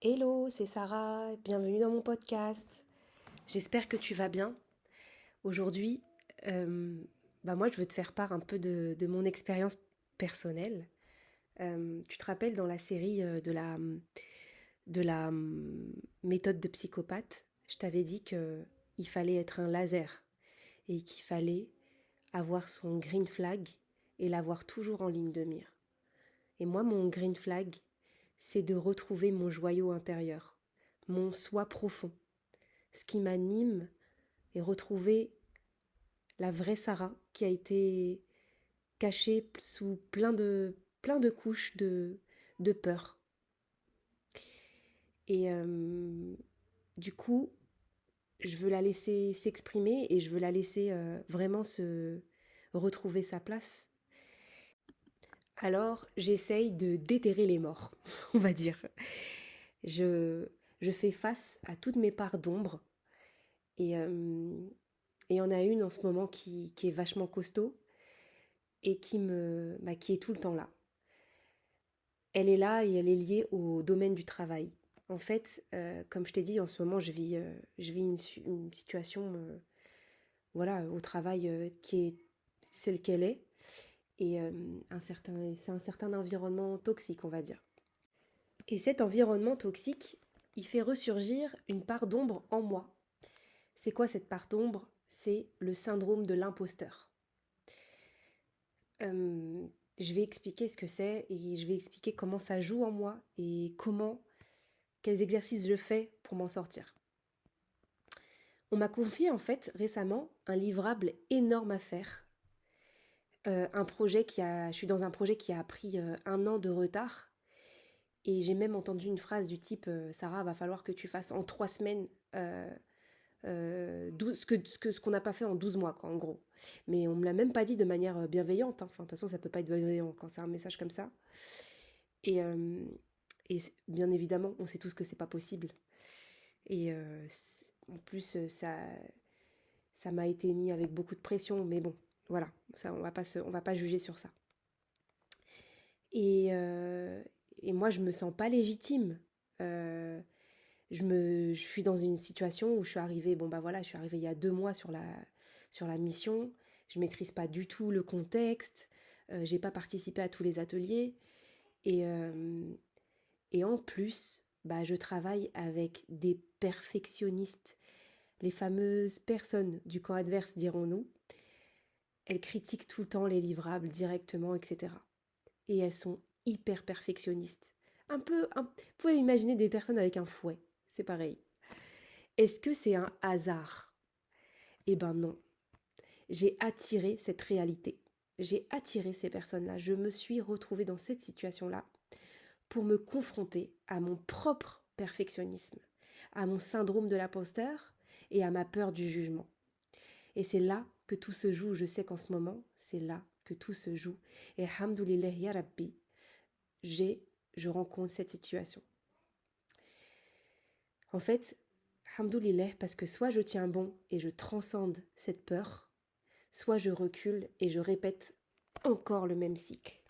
Hello, c'est Sarah, bienvenue dans mon podcast. J'espère que tu vas bien. Aujourd'hui, euh, moi je veux te faire part un peu de mon expérience personnelle. Tu te rappelles dans la série de la méthode de psychopathe, je t'avais dit que il fallait être un laser et qu'il fallait avoir son green flag et l'avoir toujours en ligne de mire. Et moi, mon green flag, c'est de retrouver mon joyau intérieur, mon soi profond, ce qui m'anime et retrouver la vraie Sarah qui a été cachée sous plein de couches de peur. Et du coup, je veux la laisser s'exprimer et je veux la laisser vraiment se retrouver sa place. Alors, j'essaye de déterrer les morts, on va dire. Je, je fais face à toutes mes parts d'ombre et il y en a une en ce moment qui est vachement costaud et qui est tout le temps là. Elle est là et elle est liée au domaine du travail. En fait, comme je t'ai dit, en ce moment, je vis une situation voilà, au travail qui est celle qu'elle est et c'est un certain environnement toxique, on va dire. Et cet environnement toxique, il fait ressurgir une part d'ombre en moi. C'est quoi cette part d'ombre? C'est le syndrome de l'imposteur. Euh, je vais expliquer ce que c'est et je vais expliquer comment ça joue en moi et quels exercices je fais pour m'en sortir. On m'a confié en fait récemment un livrable énorme à faire. Je suis dans un projet qui a pris 1 an de retard et j'ai même entendu une phrase du type Sarah, va falloir que tu fasses en 3 semaines ce qu'on n'a pas fait en 12 mois, quoi, en gros. Mais on me l'a même pas dit de manière bienveillante, hein. Enfin, de toute façon, ça peut pas être bienveillant quand c'est un message comme ça. Et, euh, et bien évidemment, on sait tous que c'est pas possible. Et en plus, ça m'a été mis avec beaucoup de pression, mais bon, voilà, ça, on va pas juger sur ça. Et, euh, et moi, je me sens pas légitime. Euh, je suis dans une situation où je suis arrivée, bon bah voilà, je suis arrivée il y a 2 mois sur la mission. Je maîtrise pas du tout le contexte. J'ai pas participé à tous les ateliers. Et, euh, et en plus, bah, je travaille avec des perfectionnistes. Les fameuses personnes du camp adverse, dirons-nous. Elles critiquent tout le temps les livrables directement, etc. Et elles sont hyper perfectionnistes. Vous pouvez imaginer des personnes avec un fouet. C'est pareil. Est-ce que c'est un hasard? Eh ben non. J'ai attiré cette réalité. J'ai attiré ces personnes-là. Je me suis retrouvée dans cette situation-là pour me confronter à mon propre perfectionnisme, à mon syndrome de l'imposteur et à ma peur du jugement. Et c'est là que tout se joue. Je sais qu'en ce moment, c'est là que tout se joue. Et hamdoulilah ya Rabbi, je rencontre cette situation. En fait, hamdoulilah, parce que soit je tiens bon et je transcende cette peur, soit je recule et je répète encore le même cycle.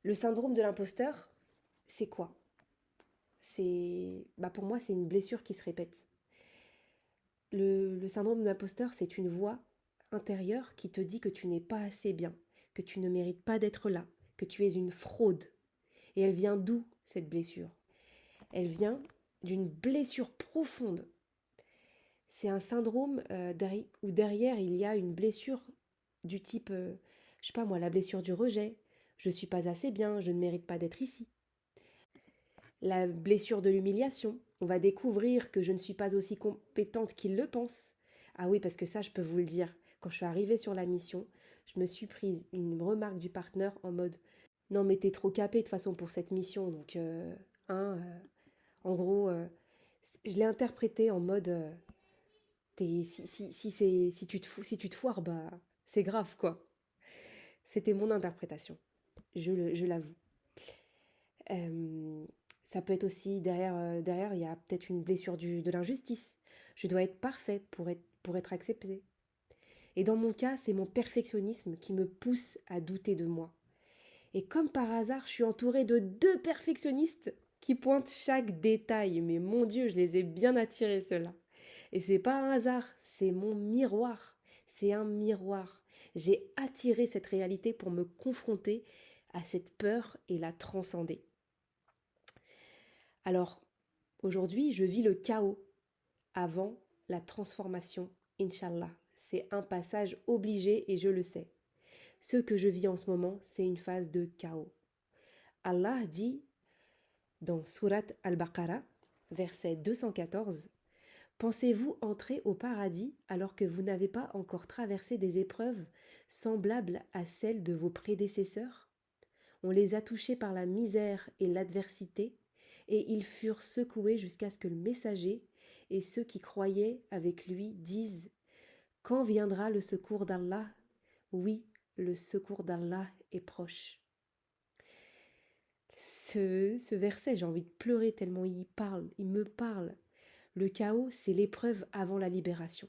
Le syndrome de l'imposteur, c'est quoi? Pour moi, c'est une blessure qui se répète. Le syndrome de l'imposteur, c'est une voix intérieure qui te dit que tu n'es pas assez bien, que tu ne mérites pas d'être là, que tu es une fraude. Et elle vient d'où, cette blessure? Elle vient d'une blessure profonde. C'est un syndrome où derrière il y a une blessure du type, je sais pas moi, la blessure du rejet. Je suis pas assez bien, je ne mérite pas d'être ici. La blessure de l'humiliation. On va découvrir que je ne suis pas aussi compétente qu'il le pense. Ah oui, parce que ça, je peux vous le dire. Quand je suis arrivée sur la mission, je me suis prise une remarque du partenaire en mode non, mais t'es trop capée de toute façon pour cette mission. Donc, hein, en gros, je l'ai interprété en mode si tu te foires, bah, c'est grave, quoi. C'était mon interprétation. Je l'avoue. Euh, Ça peut être aussi derrière, il y a peut-être une blessure de l'injustice. Je dois être parfait pour être accepté. Et dans mon cas, c'est mon perfectionnisme qui me pousse à douter de moi. Et comme par hasard, je suis entourée de 2 perfectionnistes. qui pointent chaque détail. Mais mon Dieu, je les ai bien attirés, ceux-là. Et c'est pas un hasard, c'est mon miroir. C'est un miroir. J'ai attiré cette réalité pour me confronter à cette peur et la transcender. Alors, aujourd'hui, je vis le chaos avant la transformation, Inch'Allah. C'est un passage obligé et je le sais. Ce que je vis en ce moment, c'est une phase de chaos. Allah dit dans Surat Al-Baqarah, verset 214, pensez-vous entrer au paradis alors que vous n'avez pas encore traversé des épreuves semblables à celles de vos prédécesseurs? On les a touchés par la misère et l'adversité, et ils furent secoués jusqu'à ce que le messager et ceux qui croyaient avec lui disent: quand viendra le secours d'Allah? Oui, le secours d'Allah est proche. Ce verset, j'ai envie de pleurer tellement il me parle. Le chaos, c'est l'épreuve avant la libération.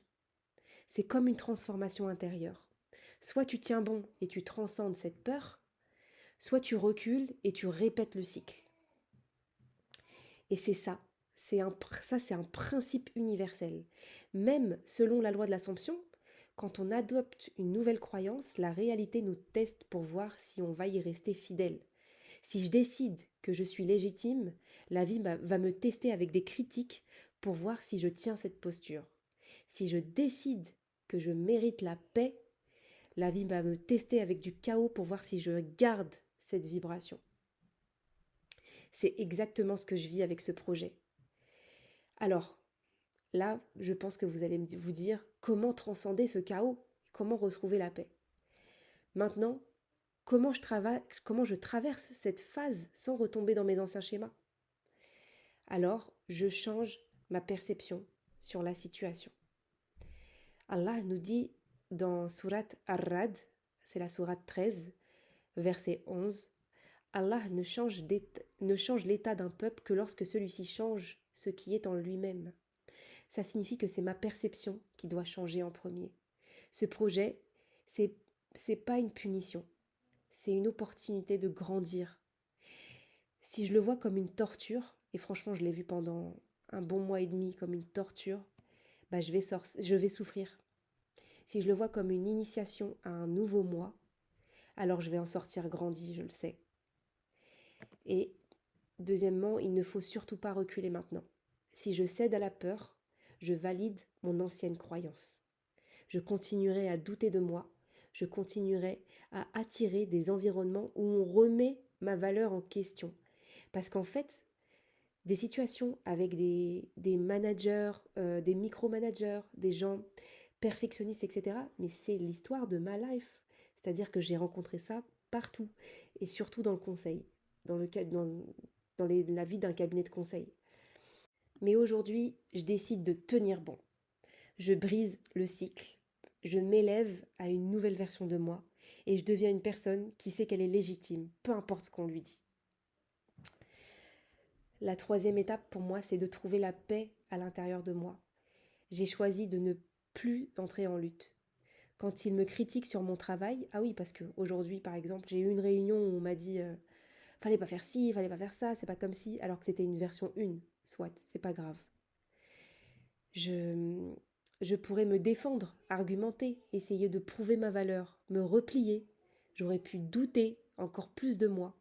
C'est comme une transformation intérieure. Soit tu tiens bon et tu transcendes cette peur, soit tu recules et tu répètes le cycle. Et c'est ça. C'est un principe universel. Même selon la loi de l'Assomption, quand on adopte une nouvelle croyance, la réalité nous teste pour voir si on va y rester fidèle. Si je décide que je suis légitime, la vie va me tester avec des critiques pour voir si je tiens cette posture. Si je décide que je mérite la paix, la vie va me tester avec du chaos pour voir si je garde cette vibration. C'est exactement ce que je vis avec ce projet. Alors, là, je pense que vous allez vous dire comment transcender ce chaos, comment retrouver la paix. Maintenant, comment je traverse cette phase sans retomber dans mes anciens schémas? Alors, je change ma perception sur la situation. Allah nous dit dans Surat Ar-Rad, c'est la Surat 13, verset 11, Allah ne change l'état d'un peuple que lorsque celui-ci change ce qui est en lui-même. Ça signifie que c'est ma perception qui doit changer en premier. Ce projet, c'est pas une punition, c'est une opportunité de grandir. Si je le vois comme une torture, et franchement je l'ai vu pendant un bon mois et demi comme une torture, bah je vais souffrir. Si je le vois comme une initiation à un nouveau moi, alors je vais en sortir grandi, je le sais. Et deuxièmement, il ne faut surtout pas reculer maintenant. Si je cède à la peur, je valide mon ancienne croyance. Je continuerai à douter de moi, je continuerai à attirer des environnements où on remet ma valeur en question. Parce qu'en fait, des situations avec des managers, des micro-managers, des gens perfectionnistes, etc. Mais c'est l'histoire de ma life. C'est-à-dire que j'ai rencontré ça partout. Et surtout dans le conseil, la vie d'un cabinet de conseil. Mais aujourd'hui, je décide de tenir bon. Je brise le cycle. Je m'élève à une nouvelle version de moi. Et je deviens une personne qui sait qu'elle est légitime, peu importe ce qu'on lui dit. La troisième étape pour moi, c'est de trouver la paix à l'intérieur de moi. J'ai choisi de ne plus entrer en lutte. Quand ils me critiquent sur mon travail, ah oui, parce qu'aujourd'hui, par exemple, j'ai eu une réunion où on m'a dit fallait pas faire ci, fallait pas faire ça, c'est pas comme si, alors que c'était une version 1, soit, c'est pas grave. Je pourrais me défendre, argumenter, essayer de prouver ma valeur, me replier. J'aurais pu douter encore plus de moi.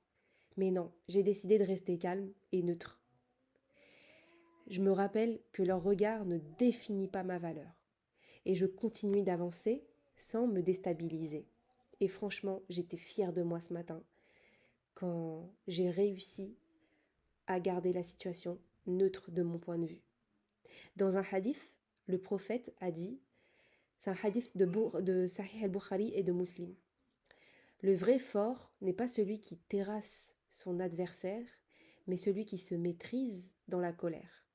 Mais non, j'ai décidé de rester calme et neutre. Je me rappelle que leur regard ne définit pas ma valeur. Et je continue d'avancer sans me déstabiliser. Et franchement, j'étais fière de moi ce matin quand j'ai réussi à garder la situation neutre de mon point de vue. Dans un hadith, le prophète a dit, c'est un hadith de Sahih al-Bukhari et de Muslim. Le vrai fort n'est pas celui qui terrasse son adversaire, mais celui qui se maîtrise dans la colère.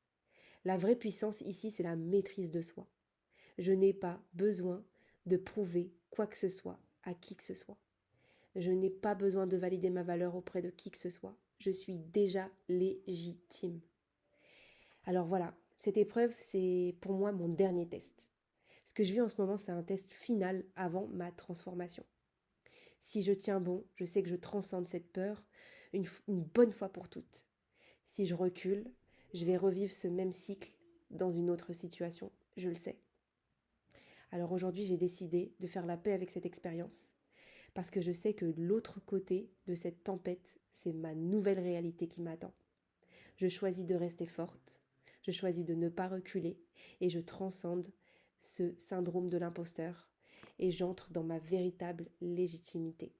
La vraie puissance ici, c'est la maîtrise de soi. Je n'ai pas besoin de prouver quoi que ce soit à qui que ce soit. Je n'ai pas besoin de valider ma valeur auprès de qui que ce soit. Je suis déjà légitime. Alors voilà, cette épreuve, c'est pour moi mon dernier test. Ce que je vis en ce moment, c'est un test final avant ma transformation. Si je tiens bon, je sais que je transcende cette peur une bonne fois pour toutes. Si je recule, je vais revivre ce même cycle dans une autre situation, je le sais. Alors aujourd'hui, j'ai décidé de faire la paix avec cette expérience parce que je sais que l'autre côté de cette tempête, c'est ma nouvelle réalité qui m'attend. Je choisis de rester forte, je choisis de ne pas reculer et je transcende ce syndrome de l'imposteur et j'entre dans ma véritable légitimité.